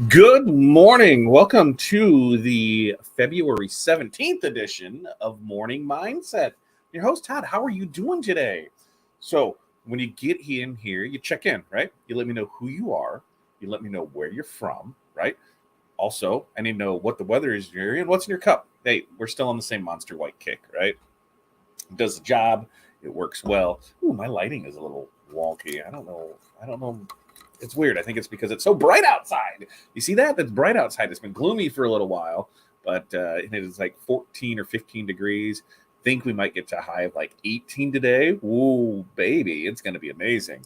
Good morning. Welcome to the February 17th edition of Morning Mindset. Your host, Todd. How are you doing today? So, when you get in here, you check in, right? You let me know who you are. You let me know where you're from, right? Also, I need to know what the weather is in your area and what's in your cup. Hey, we're still on the same Monster White kick, right? It does the job. It works well. Ooh, my lighting is a little wonky. I don't know. It's weird. I think it's because it's so bright outside. You see that? That's bright outside. It's been gloomy for a little while, but it is like 14 or 15 degrees. Think we might get to a high of like 18 today. Ooh, baby, it's going to be amazing.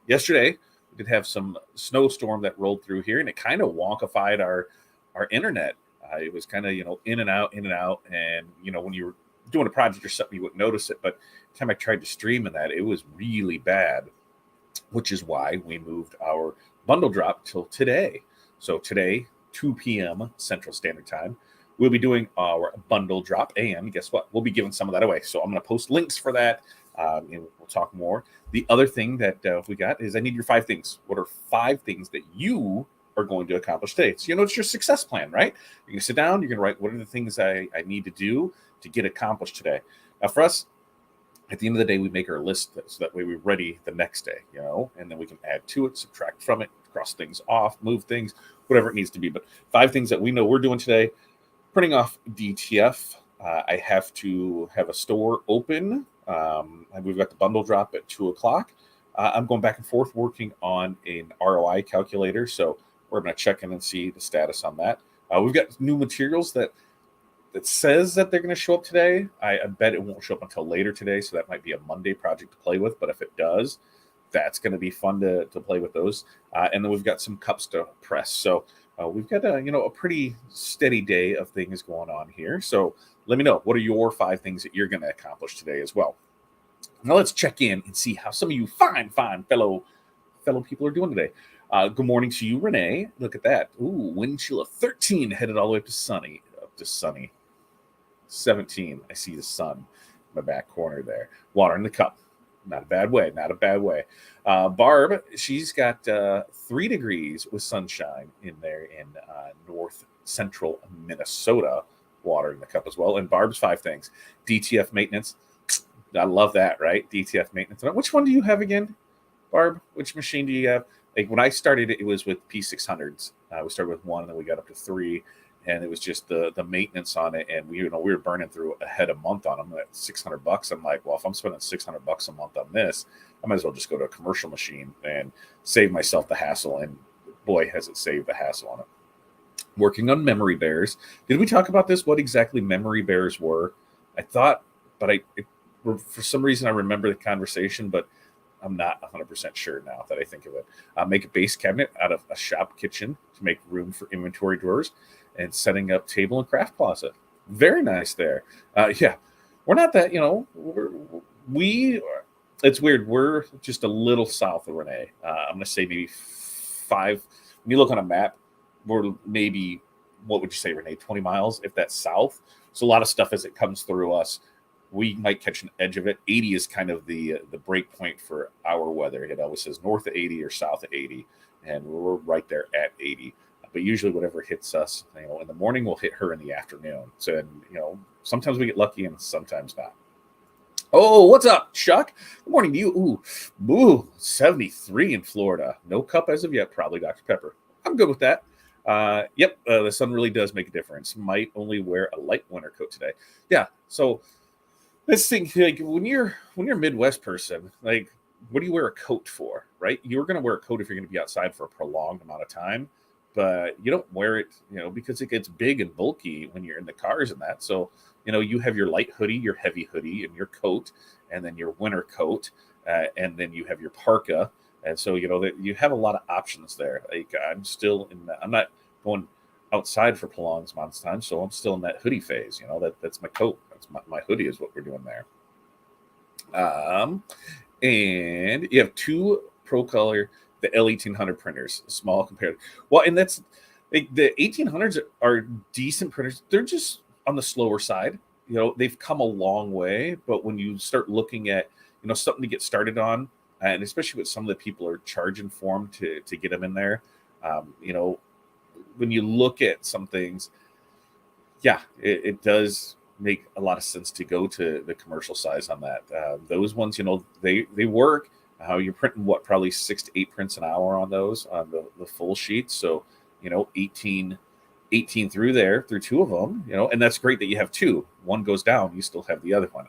Yesterday, we did have some snowstorm that rolled through here, and it kind of wonkified our internet. It was kind of in and out, and when you were doing a project or something, you wouldn't notice it. But the time I tried to stream in that, it was really bad, which is why we moved our bundle drop till today. So today, 2 p.m. Central Standard Time, we'll be doing our bundle drop. And guess what? We'll be giving some of that away. So I'm going to post links for that. And we'll talk more. The other thing that we got is I need your 5 things. What are 5 things that you are going to accomplish today? So, it's your success plan, right? You're going to sit down. You're going to write, what are the things I need to do to get accomplished today? Now, for us, at the end of the day, we make our list so that way we're ready the next day, and then we can add to it, subtract from it, cross things off, move things, whatever it needs to be. But 5 things that we know we're doing today: printing off DTF. I have to have a store open. We've got the bundle drop at 2 o'clock. I'm going back and forth working on an ROI calculator. So we're going to check in and see the status on that. We've got new materials that says that they're going to show up today. I bet it won't show up until later today, so that might be a Monday project to play with. But if it does, that's going to be fun to play with those. And then we've got some cups to press. So we've got a pretty steady day of things going on here. So let me know, what are your 5 things that you're going to accomplish today as well? Now let's check in and see how some of you fine fellow people are doing today. Good morning to you, Renee. Look at that. Ooh, wind chill of 13, headed all the way up to sunny. 17. I see the sun in my back corner there. Water in the cup. Not a bad way. Barb, she's got 3 degrees with sunshine in there in north central Minnesota. Water in the cup as well. And Barb's 5 things. DTF maintenance. I love that, right? DTF maintenance. Which one do you have again, Barb? Which machine do you have? Like when I started, it was with P600s. We started with 1, and then we got up to 3. And it was just the maintenance on it, and we were burning through a head a month on them at $600. I'm like, well, if I'm spending $600 a month on this, I might as well just go to a commercial machine and save myself the hassle. And boy, has it saved the hassle on it. Working on memory bears. Did we talk about this? What exactly memory bears were? I thought, but for some reason I remember the conversation, but I'm not 100% sure now that I think of it. Make a base cabinet out of a shop kitchen to make room for inventory drawers, and setting up table and craft plaza. Very nice there. Yeah, we're not that, it's weird. We're just a little south of Renee. I'm going to say maybe 5. When you look on a map, we're maybe, what would you say, Renee, 20 miles, if that's south. So a lot of stuff as it comes through us, we might catch an edge of it. 80 is kind of the break point for our weather. It always says north of 80 or south of 80, and we're right there at 80. But usually whatever hits us, in the morning will hit her in the afternoon. So, sometimes we get lucky and sometimes not. Oh, what's up, Chuck? Good morning to you. Ooh, 73 in Florida. No cup as of yet, probably Dr. Pepper. I'm good with that. Yep, the sun really does make a difference. Might only wear a light winter coat today. Yeah, so let's think, like, when you're a Midwest person, like, what do you wear a coat for, right? You're going to wear a coat if you're going to be outside for a prolonged amount of time. But you don't wear it, because it gets big and bulky when you're in the cars and that. So, you have your light hoodie, your heavy hoodie, and your coat, and then your winter coat, and then you have your parka. And so, you have a lot of options there. Like I'm not going outside for prolonged amounts of time, so I'm still in that hoodie phase. That's my coat. That's my hoodie is what we're doing there. And you have 2 Pro Color, the L1800 printers, small compared. Well, and that's the 1800s are decent printers. They're just on the slower side. They've come a long way, but when you start looking at, something to get started on, and especially with some of the people are charging for them to get them in there, when you look at some things, yeah, it does make a lot of sense to go to the commercial size on that. Those ones, they work. You're printing probably 6 to 8 prints an hour on those on the full sheets. So 18 through two of them, and that's great that you have two. One goes down, you still have the other one.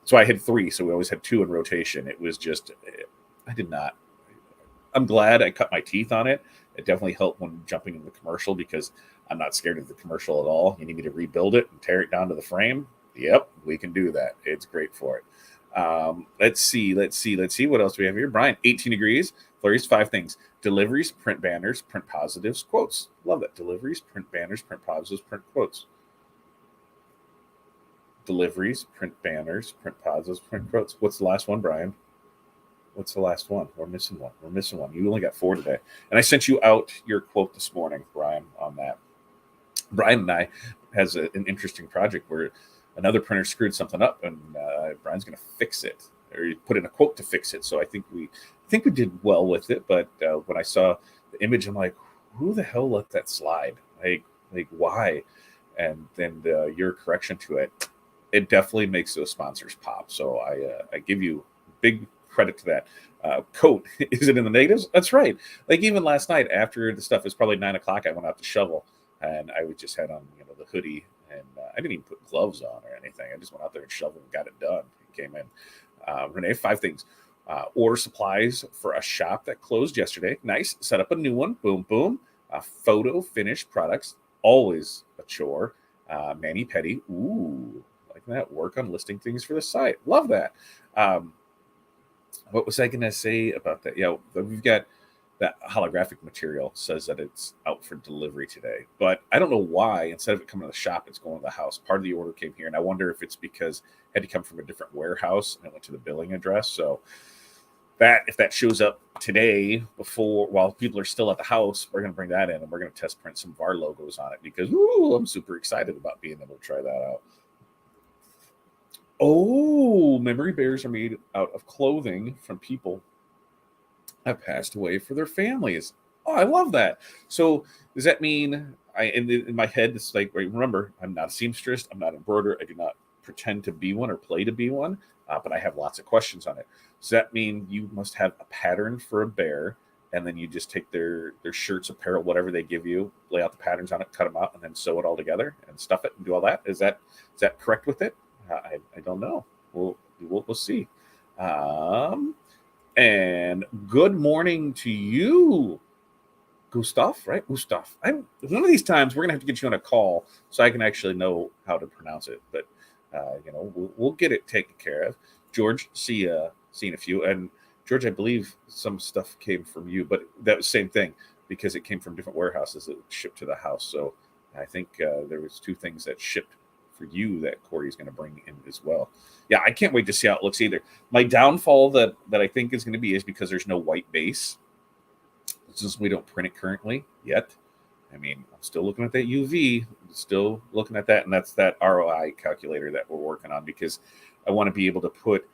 So I had three, so we always had two in rotation. It was just, I did not. I'm glad I cut my teeth on it. It definitely helped when jumping in the commercial because I'm not scared of the commercial at all. You need me to rebuild it and tear it down to the frame? Yep, we can do that. It's great for it. Let's see what else we have here. Brian, 18 degrees, flurries, 5 things. Deliveries, print banners, print positives, quotes. Love that. Deliveries, print banners, print positives, print quotes. Deliveries, print banners, print positives, print quotes. What's the last one, Brian? What's the last one? We're missing one. You only got 4 today. And I sent you out your quote this morning, Brian, on that. Brian and I has an interesting project where another printer screwed something up, and Brian's going to fix it, or he put in a quote to fix it. So I think we did well with it. But when I saw the image, I'm like, who the hell let that slide? Like why? And then your correction to it definitely makes those sponsors pop. So I give you big credit to that. Coat, is it in the negatives? That's right. Like even last night after the stuff, it was probably 9 o'clock. I went out to shovel, and I just had on the hoodie, and I didn't even put gloves on or anything. I just went out there and shoveled and got it done. It came in. Renee, 5 things. Order supplies for a shop that closed yesterday. Nice. Set up a new one. Boom, boom. Photo finished products. Always a chore. Mani Petty. Ooh, like that. Work on listing things for the site. Love that. What was I going to say about that? Yeah, we've got that holographic material says that it's out for delivery today, but I don't know why. Instead of it coming to the shop, it's going to the house. Part of the order came here, and I wonder if it's because it had to come from a different warehouse and it went to the billing address. So if that shows up today while people are still at the house, we're going to bring that in, and we're going to test print some of our logos on it because I'm super excited about being able to try that out. Oh, memory bears are made out of clothing from people have passed away for their families. Oh, I love that. So does that mean in my head, it's like, remember, I'm not a seamstress. I'm not an embroiderer. I do not pretend to be one or play to be one, but I have lots of questions on it. Does that mean you must have a pattern for a bear, and then you just take their shirts, apparel, whatever they give you, lay out the patterns on it, cut them out, and then sew it all together and stuff it and do all that? Is that correct with it? I don't know. We'll see. And good morning to you, Gustav, right? Gustav. One of these times we're gonna have to get you on a call so I can actually know how to pronounce it. But we'll get it taken care of. George, seen a few, and George, I believe some stuff came from you, but that was the same thing because it came from different warehouses that shipped to the house. So I think there was 2 things that shipped for you that Corey's going to bring in as well. Yeah, I can't wait to see how it looks either. My downfall that I think is going to be is because there's no white base. Since we don't print it currently yet. I mean, I'm still looking at that UV, still looking at that, and that's that ROI calculator that we're working on because I want to be able to put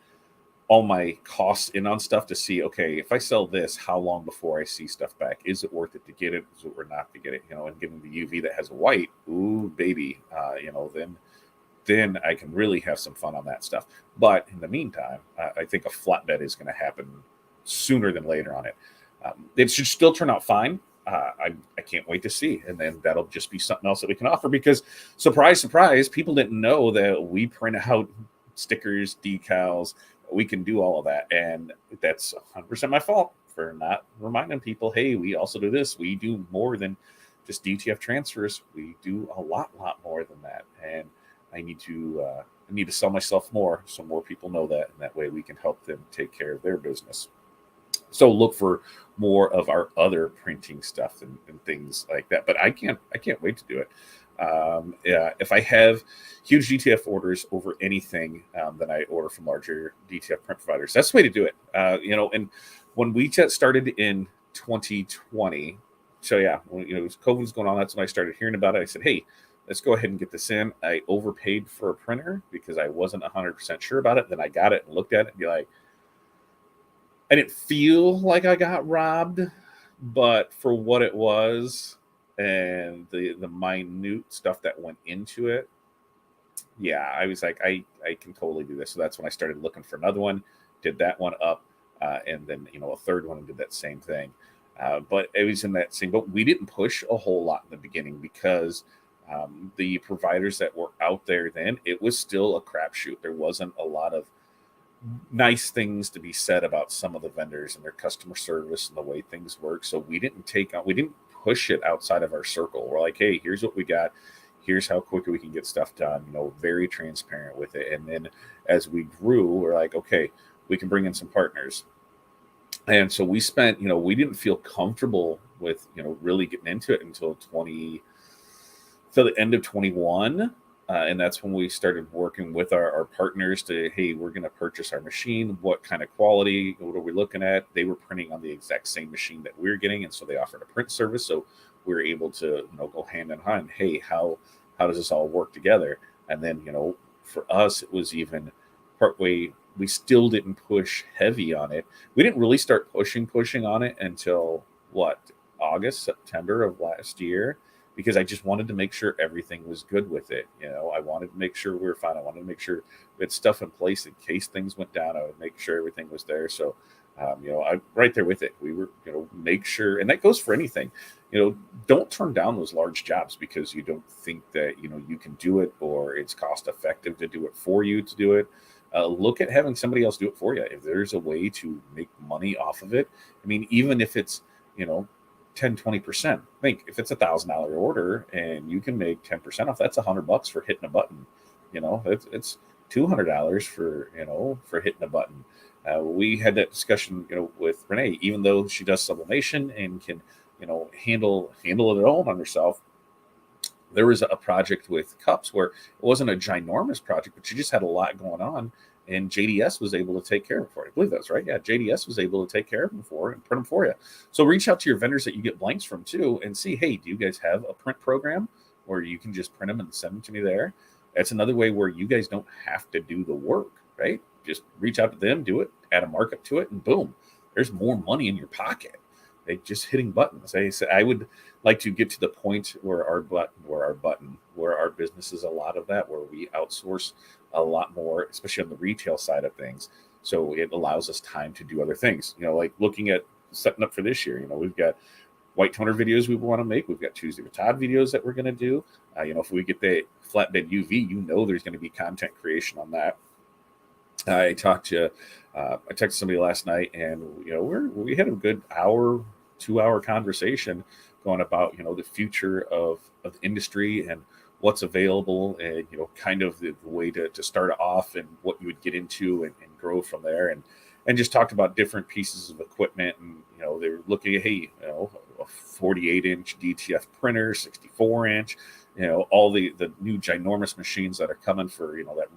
all my costs in on stuff to see, okay, if I sell this, how long before I see stuff back? Is it worth it to get it? Is it worth not to get it? And getting the UV that has white, ooh, baby, then I can really have some fun on that stuff. But in the meantime, I think a flatbed is going to happen sooner than later on it. It should still turn out fine. I can't wait to see. And then that'll just be something else that we can offer because, surprise, surprise, people didn't know that we print out stickers, decals. We can do all of that. And that's 100% my fault for not reminding people, hey, we also do this. We do more than just DTF transfers. We do a lot more than that. And I need to sell myself more so more people know that, and that way we can help them take care of their business. So look for more of our other printing stuff and things like that. But I can't wait to do it. If I have huge DTF orders over anything, then I order from larger DTF print providers. That's the way to do it. And when we started in 2020, so yeah, when COVID was going on, that's when I started hearing about it. I said, hey, let's go ahead and get this in. I overpaid for a printer because I wasn't 100% sure about it. Then I got it and looked at it and be like, I didn't feel like I got robbed, but for what it was, and the minute stuff that went into it, yeah, I was like, I can totally do this. So that's when I started looking for another one, did that one up, and then a third one and did that same thing. But it was in that same. But we didn't push a whole lot in the beginning because the providers that were out there then, it was still a crapshoot. There wasn't a lot of nice things to be said about some of the vendors and their customer service and the way things work. So we didn't push it outside of our circle. We're like, hey, here's what we got. Here's how quickly we can get stuff done, very transparent with it. And then as we grew, we're like, okay, we can bring in some partners. And so we spent, we didn't feel comfortable with, really getting into it until the end of 21. And that's when we started working with our partners to, hey, we're going to purchase our machine. What kind of quality? What are we looking at? They were printing on the exact same machine that we were getting. And so they offered a print service. So we were able to, go hand in hand. Hey, how does this all work together? And then, for us, it was even partway, we still didn't push heavy on it. We didn't really start pushing on it until August, September of last year, because I just wanted to make sure everything was good with it. I wanted to make sure we were fine. I wanted to make sure we had stuff in place in case things went down. I would make sure everything was there. So, I'm right there with it. We were, make sure, and that goes for anything. Don't turn down those large jobs because you don't think that, you can do it or it's cost effective to do it for you to do it. Look at having somebody else do it for you. If there's a way to make money off of it, I mean, even if it's, 10-20%. Think if it's $1,000 order and you can make 10% off, that's $100 for hitting a button. It's $200 for hitting a button. We had that discussion, with Renee. Even though she does sublimation and can, handle it all on herself, there was a project with cups where it wasn't a ginormous project, but she just had a lot going on. And JDS was able to take care of it for you. I believe that's right. Yeah, JDS was able to take care of them for and print them for you. So reach out to your vendors that you get blanks from too and see, hey, do you guys have a print program where you can just print them and send them to me there? That's another way where you guys don't have to do the work, right? Just reach out to them, do it, add a markup to it, and boom, there's more money in your pocket. They just hitting buttons. I would like to get to the point where our business is a lot of that, where we outsource a lot more, especially on the retail side of things. So it allows us time to do other things, like looking at setting up for this year. We've got white toner videos we want to make. We've got Tuesday with Todd videos that we're going to do. If we get the flatbed UV, there's going to be content creation on that. I texted somebody last night, and we had a good 2-hour conversation going about the future of the industry and what's available, and kind of the way to start off and what you would get into and grow from there, and just talked about different pieces of equipment. And they were looking at, hey, a 48-inch DTF printer, 64-inch, all the new ginormous machines that are coming for that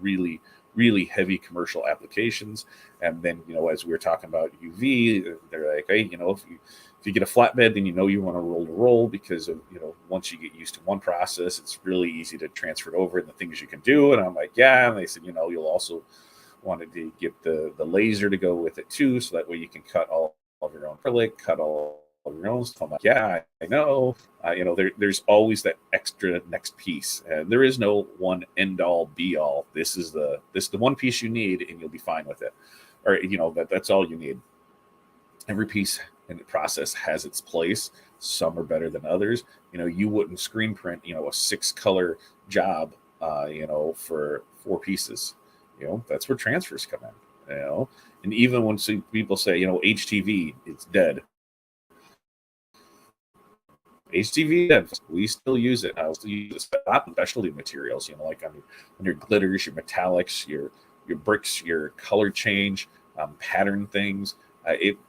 really heavy commercial applications. And then as we were talking about UV, they're like, hey, if you get a flatbed, then you want to roll because of once you get used to one process, it's really easy to transfer it over and the things you can do. And I'm like, yeah. And they said, you'll also wanted to get the laser to go with it too, so that way you can cut all of your own acrylic, cut all of your own stuff. I'm like, yeah, I know. There's always that extra next piece, and there is no one end all be all. This is the one piece you need, and you'll be fine with it, or that's all you need. Every piece in the process has its place. Some are better than others. You wouldn't screen print, a 6-color job, for 4 pieces. That's where transfers come in. And even when people say, HTV, it's dead. HTV, we still use it. I still use it, not specialty materials, like on your glitters, your metallics, your bricks, your color change, pattern things.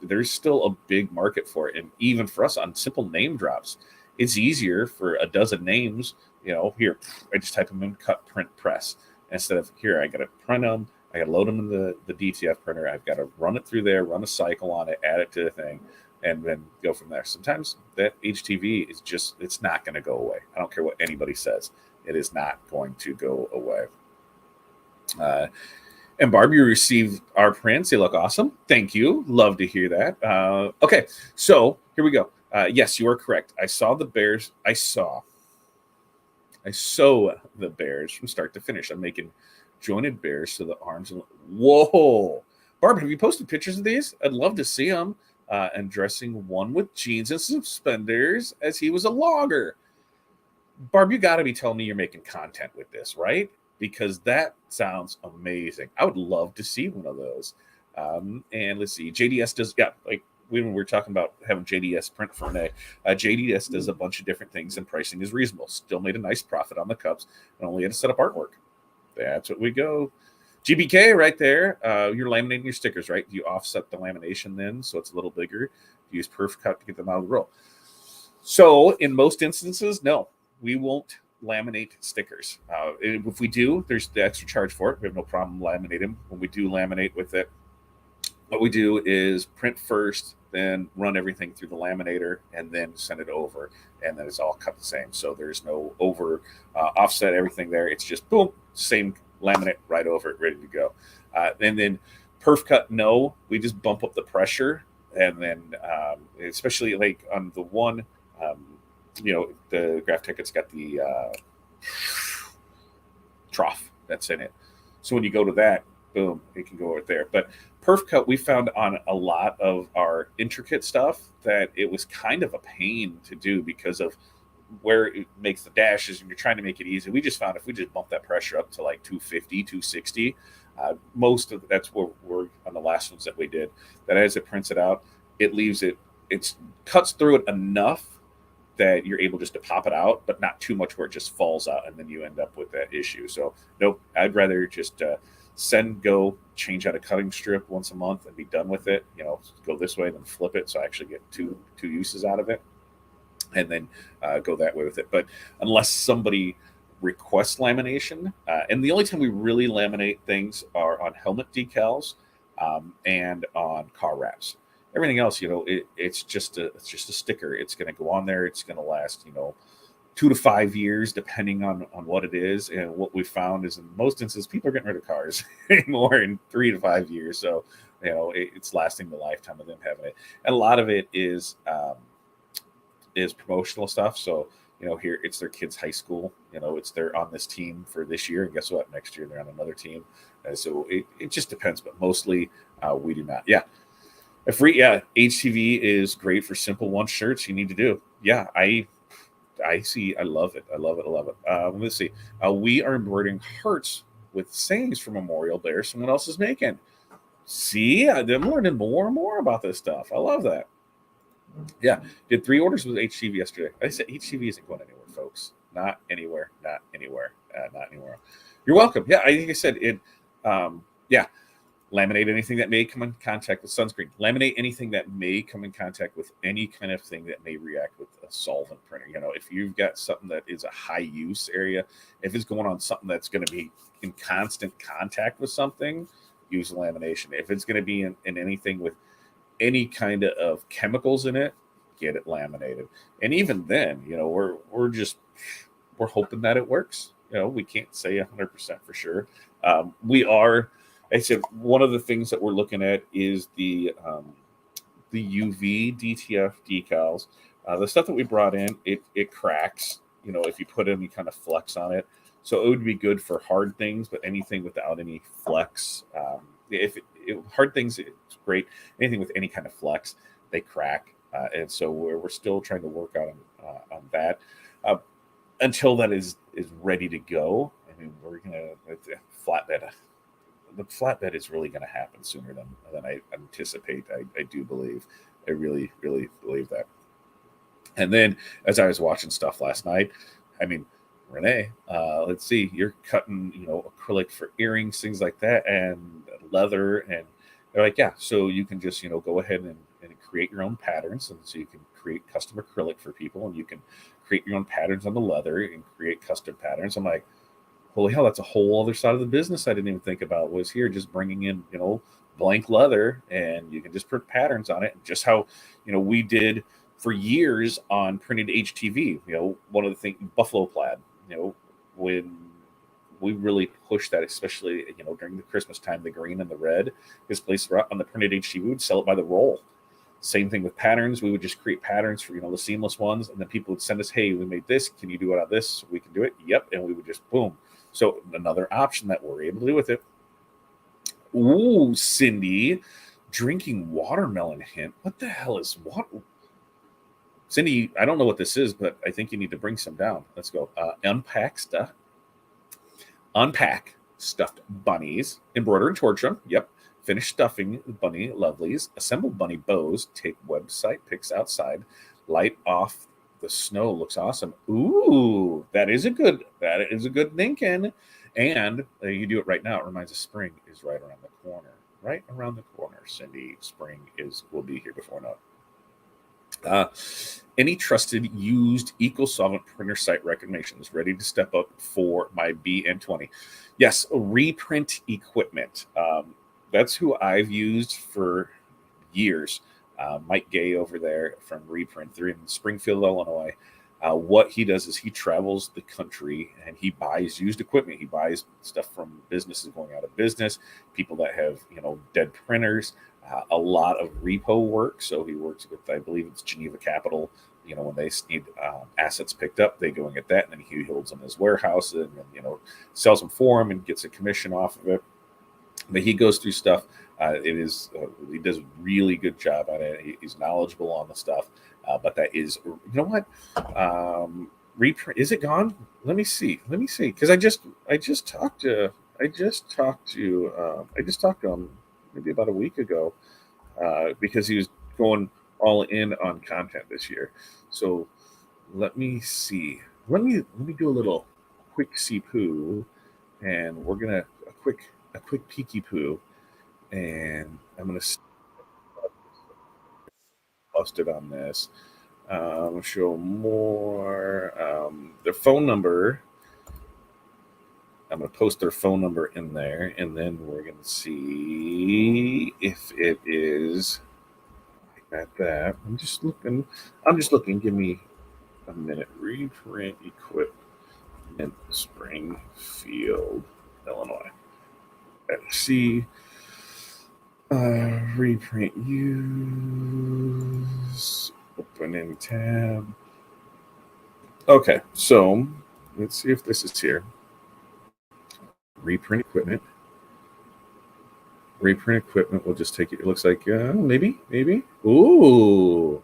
There's still a big market for it. And even for us on simple name drops, it's easier for a dozen names, here, I just type them in, cut, print, press. Instead of here, I got to print them, I got to load them in the DTF printer, I've got to run it through there, run a cycle on it, add it to the thing, and then go from there. Sometimes that HTV is it's not going to go away. I don't care what anybody says. It is not going to go away. And Barb, you received our prints. They look awesome. Thank you. Love to hear that. Okay, so here we go. Yes, you are correct. I saw the Bears. I sew the bears from start to finish. I'm making jointed bears so the arms. Whoa, Barb, have you posted pictures of these? I'd love to see them. And dressing one with jeans and suspenders as he was a logger. Barb, you got to be telling me you're making content with this, right? Because that sounds amazing. I would love to see one of those. And let's see, JDS does, yeah, like when we were talking about having JDS print for Renee, JDS does a bunch of different things and pricing is reasonable. Still made a nice profit on the cups and only had to set up artwork. That's what we go. GBK right there. You're laminating your stickers, right? You offset the lamination then so it's a little bigger. You use perf cut to get them out of the roll. So in most instances, no, we won't laminate stickers. If we do, there's the extra charge for it. We have no problem laminating them. When we do laminate with it, what we do is print first, then run everything through the laminator, and then send it over, and then it's all cut the same. So there's no over offset everything there. It's just boom, same laminate right over it, ready to go. And then perf cut, no, we just bump up the pressure, and then especially like on the one, the graph ticket's got the trough that's in it. So when you go to that, boom, it can go right there. But perf cut, we found on a lot of our intricate stuff that it was kind of a pain to do because of where it makes the dashes and you're trying to make it easy. We just found if we just bump that pressure up to like 250, 260, most of that's where we're on the last ones that we did, that as it prints it out, it leaves it, it cuts through it enough that you're able just to pop it out, but not too much where it just falls out and then you end up with that issue. So nope, I'd rather just go change out a cutting strip once a month and be done with it. Go this way, then flip it. So I actually get two uses out of it, and then go that way with it. But unless somebody requests lamination, and the only time we really laminate things are on helmet decals and on car wraps. Everything else, it's just a sticker. It's going to go on there. It's going to last, 2 to 5 years, depending on what it is. And what we found is in most instances, people are getting rid of cars anymore in 3 to 5 years. So, it's lasting the lifetime of them having it. And a lot of it is promotional stuff. So, here it's their kids' high school. They're on this team for this year. And guess what? Next year, they're on another team. So it just depends. But mostly we do not. Yeah. HTV is great for simple one shirts you need to do. Yeah, I see. I love it. I love it. Let's see. We are embroidering hearts with sayings for Memorial Day someone else is making. See, I'm learning more and more about this stuff. I love that. Yeah, did 3 orders with HTV yesterday. I said HTV isn't going anywhere, folks. Not anywhere. Not anywhere. Not anywhere. You're welcome. Yeah, I think I said it. Yeah. Laminate anything that may come in contact with sunscreen. Laminate anything that may come in contact with any kind of thing that may react with a solvent printer. If you've got something that is a high use area, if it's going on something that's going to be in constant contact with something, use lamination. If it's going to be in anything with any kind of chemicals in it, get it laminated. And even then, we're hoping that it works. We can't say 100% for sure. I said one of the things that we're looking at is the UV DTF decals. The stuff that we brought in, it cracks, if you put any kind of flex on it. So it would be good for hard things, but anything without any flex, hard things, it's great. Anything with any kind of flex, they crack. And so we're still trying to work on that until that is ready to go. I mean, we're going to flatbed. The flatbed is really going to happen sooner than I anticipate. I do believe. I really, really believe that. And then as I was watching stuff last night, I mean, Renee, let's see, you're cutting, acrylic for earrings, things like that, and leather. And they're like, yeah, so you can just, go ahead and create your own patterns. And so you can create custom acrylic for people, and you can create your own patterns on the leather and create custom patterns. I'm like, holy hell, that's a whole other side of the business I didn't even think about was here, just bringing in, blank leather, and you can just print patterns on it. Just how, we did for years on printed HTV, one of the things, buffalo plaid, when we really pushed that, especially, during the Christmas time, the green and the red, this place on the printed HTV would sell it by the roll. Same thing with patterns. We would just create patterns for, the seamless ones. And then people would send us, hey, we made this. Can you do it on this? We can do it. Yep. And we would just boom. So another option that we're able to do with it. Ooh, Cindy, drinking watermelon hint. What the hell is what? Cindy, I don't know what this is, but I think you need to bring some down. Let's go. Unpack stuffed bunnies, embroider and torture them. Yep. Finish stuffing bunny lovelies. Assemble bunny bows. Take website pics outside. Light off the snow. Looks awesome. Ooh, that is a good thinking. And you do it right now. It reminds us spring is right around the corner. Right around the corner, Cindy. Spring will be here before now. Any trusted used eco-solvent printer site recommendations ready to step up for my BN20? Yes, reprint equipment. That's who I've used for years. Mike Gay over there from Reprint. They're in Springfield, Illinois. What he does is he travels the country and he buys used equipment. He buys stuff from businesses going out of business, people that have, dead printers, a lot of repo work. So he works with, I believe it's Geneva Capital. When they need assets picked up, they go and get that, and then he holds them in his warehouse and sells them for him and gets a commission off of it. But he goes through stuff. He does a really good job at it. He's knowledgeable on the stuff. But that is, what? Reprint, is it gone? Let me see. Because I just talked to him maybe about a week ago, because he was going all in on content this year. So let me see. Let me do a little quick see poo, and we're gonna a quick peeky poo, and I'm gonna busted on this. Show more. Their phone number. I'm going to post their phone number in there, and then we're going to see if it is at that. I'm just looking. Give me a minute. Reprint equipment, Springfield, Illinois. Let's see. Reprint use. Open in tab. Okay, so let's see if this is here. Reprint equipment. Reprint equipment will just take it. It looks like maybe. Ooh,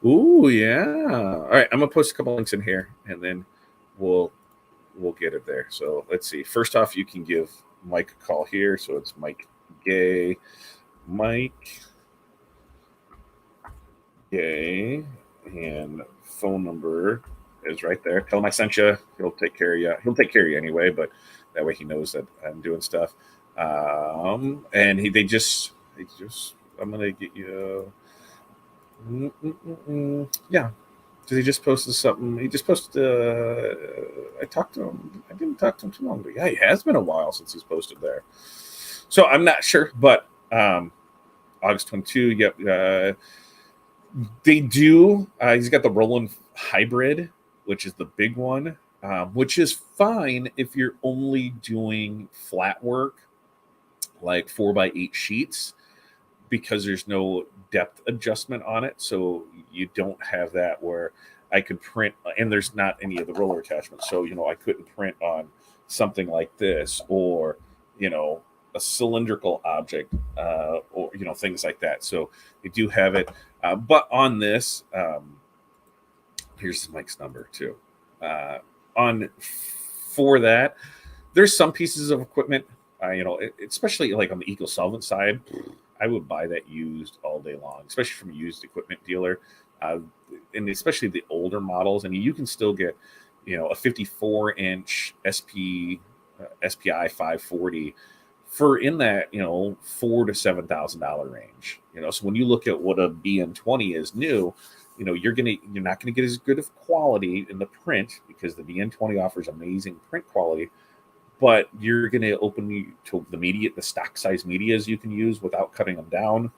yeah. All right, I'm gonna post a couple links in here, and then we'll get it there. So let's see. First off, you can give Mike a call here. So it's Mike Gay. And phone number is right there. Tell him I sent you. He'll take care of you. He'll take care of you anyway, but that way he knows that I'm doing stuff. And they just I'm gonna get you. Yeah. Because he just posted something. He just posted. I talked to him. I didn't talk to him too long, but yeah, it has been a while since he's posted there. So I'm not sure, but August 22. Yep. They do. He's got the Roland Hybrid, which is the big one, which is fine if you're only doing flat work, like 4x8 sheets, because there's no depth adjustment on it. So you don't have that where I could print, and there's not any of the roller attachments. So, I couldn't print on something like this, or, a cylindrical object, or, things like that. So they do have it. But on this, here's Mike's number too. For that, there's some pieces of equipment, especially like on the eco-solvent side, I would buy that used all day long, especially from a used equipment dealer, and especially the older models. And you can still get, a 54-inch SPI 540 for in that, $4,000 to $7,000 range. So when you look at what a BN20 is new, you're not gonna get as good of quality in the print, because the BN20 offers amazing print quality, but you're gonna open to the media, the stock size medias you can use without cutting them down.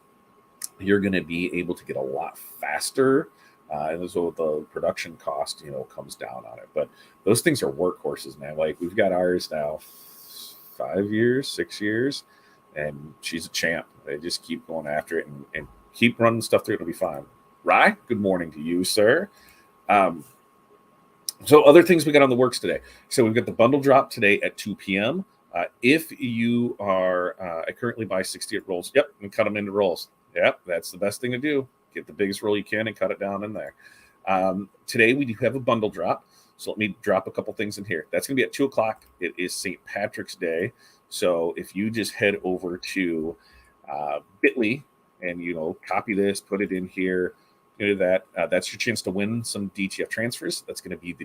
You're gonna be able to get a lot faster, and so the production cost, comes down on it. But those things are workhorses, man. Like, we've got ours now 5 years, 6 years, and she's a champ. They just keep going after it, and keep running stuff through. It'll be fine. Rye, good morning to you, sir. So other things we got on the works today. So we've got the bundle drop today at 2 p.m. If you are, I currently buy 68 rolls. Yep, and cut them into rolls. Yep, that's the best thing to do. Get the biggest roll you can and cut it down in there. Today we do have a bundle drop. So let me drop a couple things in here. That's going to be at 2 o'clock. It is St. Patrick's Day. So if you just head over to Bitly and, copy this, put it in here, that's your chance to win some DTF transfers. That's going to be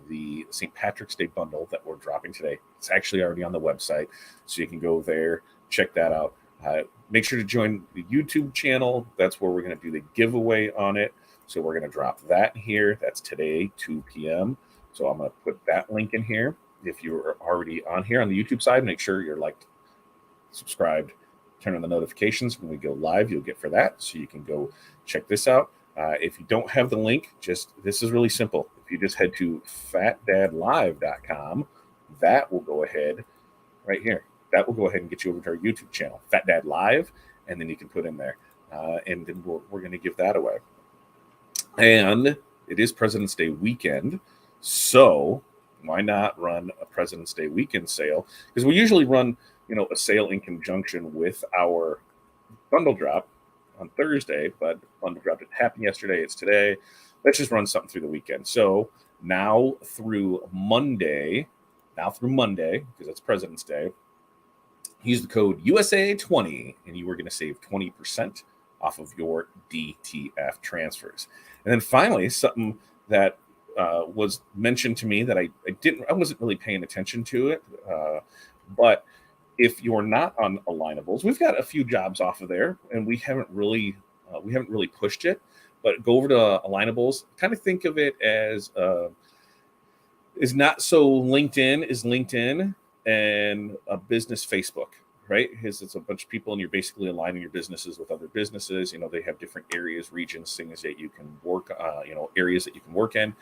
the St. Patrick's Day bundle that we're dropping today. It's actually already on the website, so you can go there, check that out. Make sure to join the YouTube channel. That's where we're going to do the giveaway on it. So we're going to drop that here. That's today, 2 p.m. So I'm going to put that link in here. If you're already on here on the YouTube side, make sure you're liked, subscribed, turn on the notifications. When we go live, you'll get for that. So you can go check this out. If you don't have the link, this is really simple. If you just head to fatdadlive.com, that will go ahead right here. That will go ahead and get you over to our YouTube channel, Fat Dad Live, and then you can put in there. And then we're going to give that away. And it is President's Day weekend, so why not run a President's Day weekend sale? Because we usually run, a sale in conjunction with our bundle drop on Thursday, but bundle drop didn't happen yesterday. It's today. Let's just run something through the weekend. So now through Monday, because it's President's Day, use the code USA20 and you are going to save 20% off of your DTF transfers. And then finally, something that was mentioned to me that I wasn't really paying attention to it, but if you're not on Alignables, we've got a few jobs off of there, and we haven't really pushed it. But go over to Alignables. Kind of think of it as is not so LinkedIn is LinkedIn and a business Facebook, right? Because it's a bunch of people, and you're basically aligning your businesses with other businesses. They have different areas, regions, things that you can work, areas that you can work in,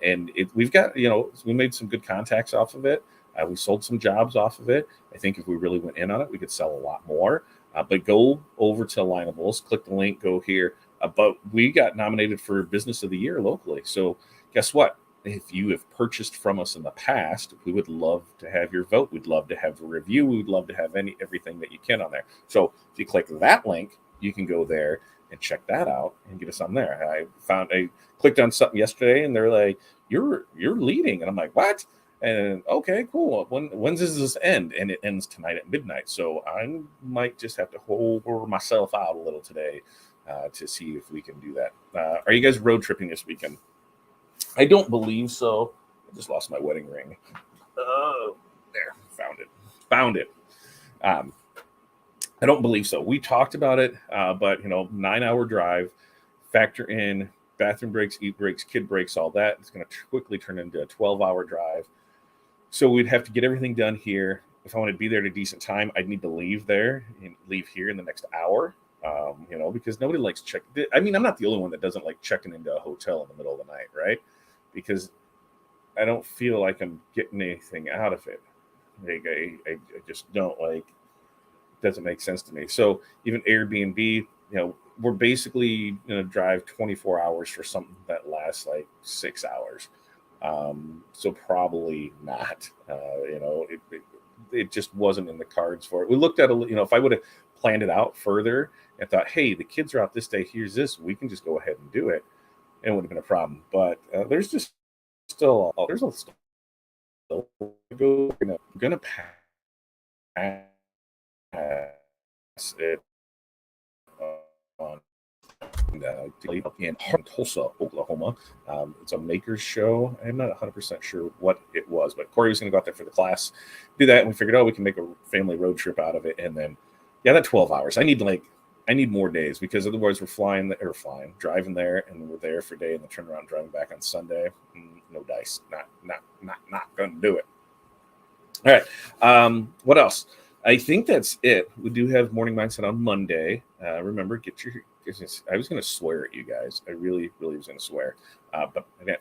and we've got, we made some good contacts off of it. We sold some jobs off of it. I think if we really went in on it, we could sell a lot more. But go over to Alignables, click the link, go here. But we got nominated for Business of the Year locally. So guess what? If you have purchased from us in the past, we would love to have your vote. We'd love to have a review. We would love to have everything that you can on there. So if you click that link, you can go there and check that out and get us on there. I clicked on something yesterday, and they're like, "You're leading," and I'm like, "What?" And okay, cool. When does this end? And it ends tonight at midnight. So I might just have to hold myself out a little today to see if we can do that. Are you guys road tripping this weekend? I don't believe so. I just lost my wedding ring. Oh, there, found it. I don't believe so. We talked about it, but 9-hour drive, factor in bathroom breaks, eat breaks, kid breaks, all that. It's going to quickly turn into a 12-hour drive. So we'd have to get everything done here. If I want to be there at a decent time, I'd need to leave there and leave here in the next hour, because nobody likes I'm not the only one that doesn't like checking into a hotel in the middle of the night, right? Because I don't feel like I'm getting anything out of it. Like I just don't like. It doesn't make sense to me. So even Airbnb, we're basically going to drive 24 hours for something that lasts like 6 hours. So probably not, it just wasn't in the cards for it. We looked at, if I would have planned it out further and thought, hey, the kids are out this day, here's this, we can just go ahead and do it. It would have been a problem. But there's just still, going to pass it on in Tulsa, Oklahoma. It's a maker's show. I'm not 100% sure what it was, but Corey was going to go out there for the class, do that, and we figured, we can make a family road trip out of it. And then, that 12 hours. I need more days, because otherwise we're driving there, and we're there for a day, and then turn around and driving back on Sunday. No dice. Not going to do it. All right. What else? I think that's it. We do have Morning Mindset on Monday. Remember, I was going to swear at you guys. I really, really was going to swear. But again,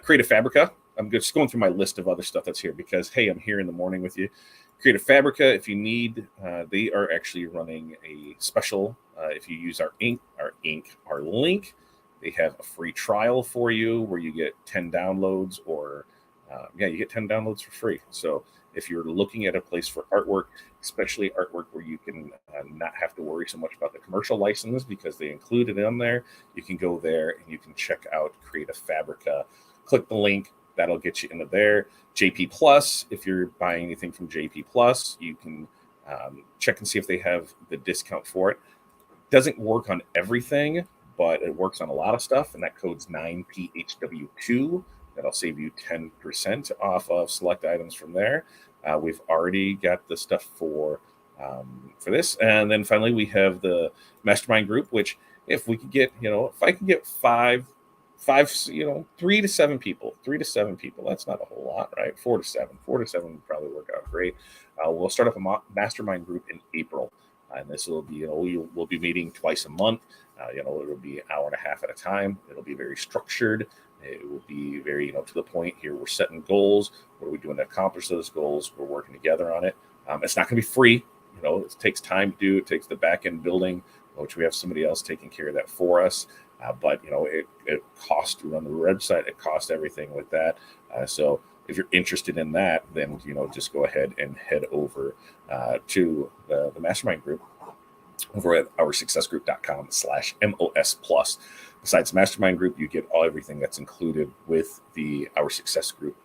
Creative Fabrica. I'm just going through my list of other stuff that's here because, hey, I'm here in the morning with you. Creative Fabrica, if you need, they are actually running a special. If you use our link, they have a free trial for you where you get 10 downloads, or you get 10 downloads for free. So if you're looking at a place for artwork, especially artwork where you can not have to worry so much about the commercial license because they include it in there, you can go there and you can check out Creative Fabrica. Click the link. That'll get you into there. JP Plus, if you're buying anything from JP Plus, you can check and see if they have the discount for it. Doesn't work on everything, but it works on a lot of stuff, and that code's 9PHW2. That'll save you 10% off of select items from there. We've already got the stuff for this, and then finally we have the mastermind group. Which, if we could get, if I can get five, 3 to 7 people, that's not a whole lot, right? 4 to 7 would probably work out great. We'll start up a mastermind group in April, and this will be, we'll be meeting twice a month. It'll be an hour and a half at a time. It'll be very structured. It will be very, to the point. Here we're setting goals. What are we doing to accomplish those goals? We're working together on it. It's not going to be free. It takes time to do. It takes the back end building, which we have somebody else taking care of that for us. But it costs to run the website. It costs everything with that. So if you're interested in that, then just go ahead and head over to the mastermind group over at OurSuccessGroup.com/MOS Plus. Besides the mastermind group, you get everything that's included with the Our Success Group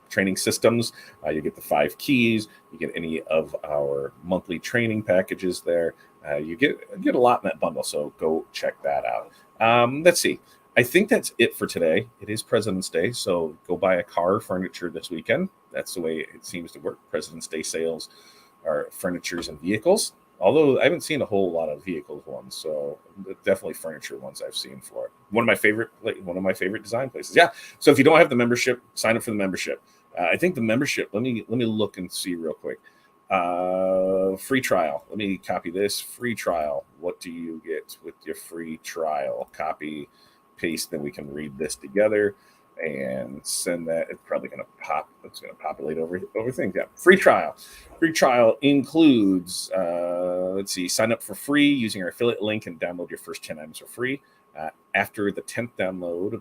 training systems. You get the 5 keys. You get any of our monthly training packages there. You get a lot in that bundle. So go check that out. Let's see. I think that's it for today. It is President's Day, so go buy a car or furniture this weekend. That's the way it seems to work. President's Day sales are furnitures and vehicles. Although I haven't seen a whole lot of vehicles ones, so definitely furniture ones I've seen for it. One of my favorite design places. Yeah. So if you don't have the membership, sign up for the membership. I think the membership. Let me look and see real quick. Free trial. Let me copy this. Free trial. What do you get with your free trial? Copy, paste. Then we can read this together and send that. It's probably going to pop. It's going to populate over things. Yeah. Free trial. Free trial includes, let's see, sign up for free using our affiliate link and download your first 10 items for free. After the 10th download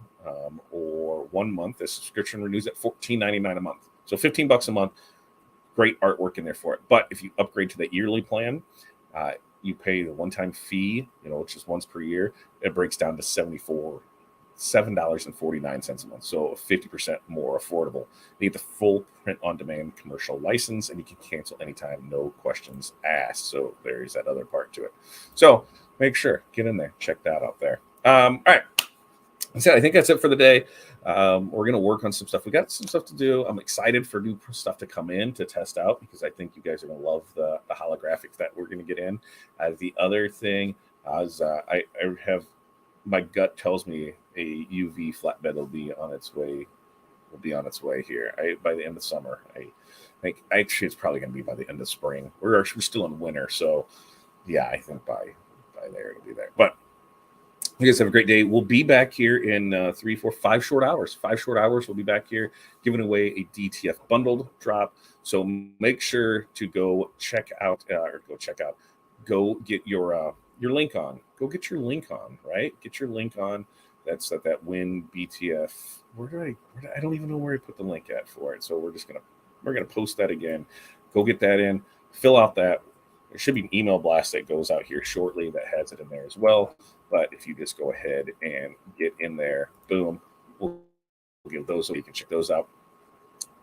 or 1 month, the subscription renews at $14.99 a month. So $15 a month. Great artwork in there for it. But if you upgrade to the yearly plan, you pay the one-time fee, which is once per year. It breaks down to $7.49 a month, so 50% more affordable. You get the full print-on-demand commercial license, and you can cancel anytime, no questions asked. So there's that other part to it. So make sure, get in there, check that out there. All right. So I think that's it for the day. We're going to work on some stuff. We got some stuff to do. I'm excited for new stuff to come in to test out because I think you guys are going to love the holographics that we're going to get in. The other thing is I have, my gut tells me a UV flatbed will be on its way. Here by the end of summer. I think actually it's probably going to be by the end of spring. We're still in winter, so yeah, I think by there it'll be there. But you guys have a great day. We'll be back here in 5 short hours. 5 short hours. We'll be back here giving away a DTF bundled drop. So make sure to go get your link on. Go get your link on, right? Get your link on. That's that win BTF. I don't even know where I put the link at for it. So we're gonna post that again. Go get that in. Fill out that. There should be an email blast that goes out here shortly that has it in there as well. But if you just go ahead and get in there, boom, we'll give those. You can check those out.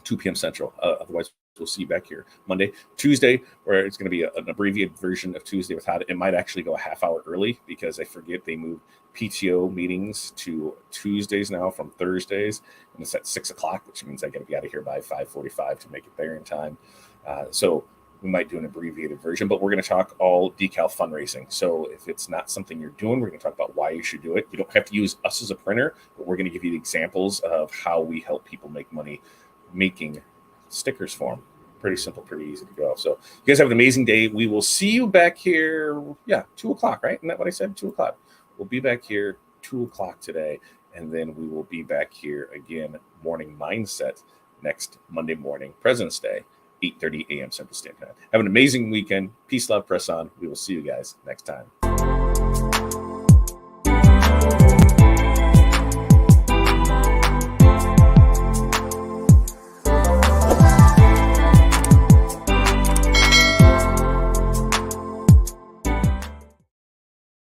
2 p.m. Central. Otherwise, we'll see you back here Monday, Tuesday, where it's going to be an abbreviated version of Tuesday with how it might actually go a half hour early because I forget they moved PTO meetings to Tuesdays now from Thursdays, and it's at 6 o'clock, which means I got to be out of here by 5:45 to make it there in time. So we might do an abbreviated version, but we're going to talk all decal fundraising. So if it's not something you're doing, we're going to talk about why you should do it. You don't have to use us as a printer, but we're going to give you the examples of how we help people make money making stickers for them. Pretty simple, pretty easy to go. So you guys have an amazing day. We will see you back here. Yeah, 2 o'clock, right? Isn't that what I said? 2 o'clock. We'll be back here 2 o'clock today. And then we will be back here again, morning mindset next Monday morning, President's Day, 8:30 a.m. Central Standard Time. Have an amazing weekend. Peace, love, press on. We will see you guys next time.